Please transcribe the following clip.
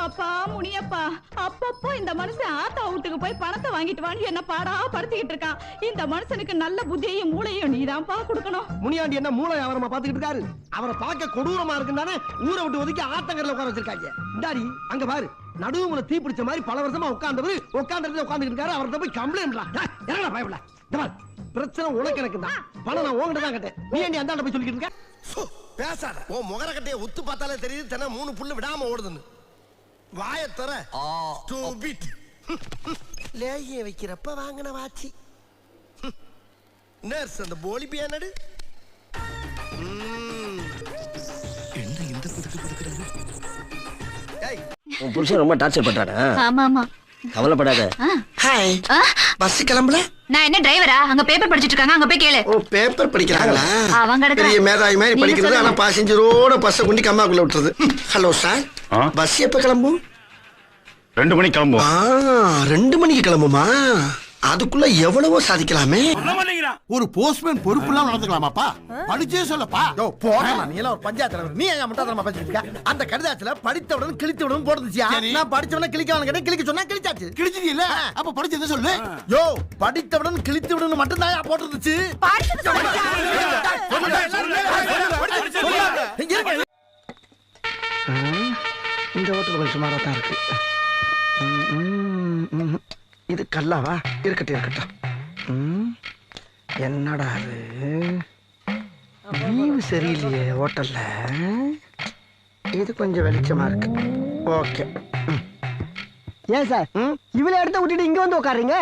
அப்பா முனியப்பா, அப்பப்போ இந்த மனுஷன் ஆத்தா வீட்டுக்கு போய் பணத்தை வாங்கிட்டு வான்னு என்ன பாடா படுத்திக்கிட்டு இருக்கான். இந்த மனுஷனுக்கு நல்ல புத்தியையும் மூளையும் நீதான்ப்பா கொடுக்கணும். முனியாண்டி என்ன மூளை வியாபாரமா பாத்துக்கிட்டு இருக்காரு? அவரை பார்க்க கொடூரமா இருக்குன்னு ஊரை விட்டு ஒதுக்கி ஆத்தங்கரையில உட்கார வச்சிருக்காங்க. இந்தாடி அங்க பாரு, நடுவுல தீ பிடிச்ச மாதிரி பல வருஷமா உட்கார்ந்துட்டு இருக்காரு. அவர்கிட்ட போய் கம்ப்ளைண்ட் என்னடா பயப்படல. இந்த பாரு, பிரச்சனை உனக்கு எனக்கு தான். பணம் நான் உங்ககிட்ட தான் கேட்டேன். நீ ஏண்டி அந்தாண்ட போய் சொல்லிக்கிட்டு இருக்க? பேசாத. ஓ முகர கட்டைய உத்து பார்த்தாலே தெரியுது தென 3 புல்லு விடாம ஓடுதுன்னு. வாயை தர. ஸ்டூபிட். லேகிய வைக்கிறப்ப வாங்கின வாச்சி. நர்ஸ் அந்த போலி பியானடு. என்ன இந்த குதுக்குறாரு? ஏய், உன் புருஷன் ரொம்ப டார்ச்சர் பண்றானே. ஆமா ஆமா, கவலைப்படாத. ஹாய். பஸ் கிளம்பல? நான் என்ன டிரைவரா? அங்க பேப்பர் படிச்சிட்டு இருக்காங்க, அங்க போய் கேளு. ஓ பேப்பர் படிக்கிறாங்களா? அவங்க பெரிய மேதாவி மாதிரி படிக்கிறது. ஆனா பாசஞ்சரோட பஸ்ஸை கொண்டு கம்மாக்குள்ள விட்டுறது. ஹலோ சார், பஸ் எப்ப கிளம்பும்? 2 மணிக்கு கிளம்புவோம். 2 மணிக்கு கிளம்புமா? அதுக்குள்ள எவ்வளவோ சாதிக்கலாமே. ஒரு போஸ்ட்மேன் பொறுப்பு எல்லாம் நடந்துக்கலாமாப்பா? படிச்சே சொல்லப்பா. நீ எல்லாம் ஒரு பஞ்சாயத்து தலைவர். நீ எங்க முட்டாதனமா பேசிட்டு இருக்க? அந்த கடிதாத்துல படித்தவுடன் கிழித்தவுடன் போடுதுச்சியா? நான் படிச்சவன கிழிக்கவன கேட்ட கிழிக்க சொன்னா கிழிச்சாச்சு. கிழிச்சிட்டு இல்ல, அப்ப படிச்சதை சொல்லு. யோ, படித்தவுடன் கிழித்தவுடன் மட்டும் தான் போட்டுருந்துச்சு. இந்த ஹோட்டல் கொஞ்சம் சுமாரா தான் இருக்கு. இது கல்லாவா? இருக்கட்டும். என்னடா அது? வியூ சரியில்லையே ஹோட்டல்ல. இது கொஞ்சம் வெளிச்சமா இருக்கு. ஓகே. ஏன் சார் இவ்வளவு இடத்த விட்டுட்டு இங்க வந்து உட்காருங்க?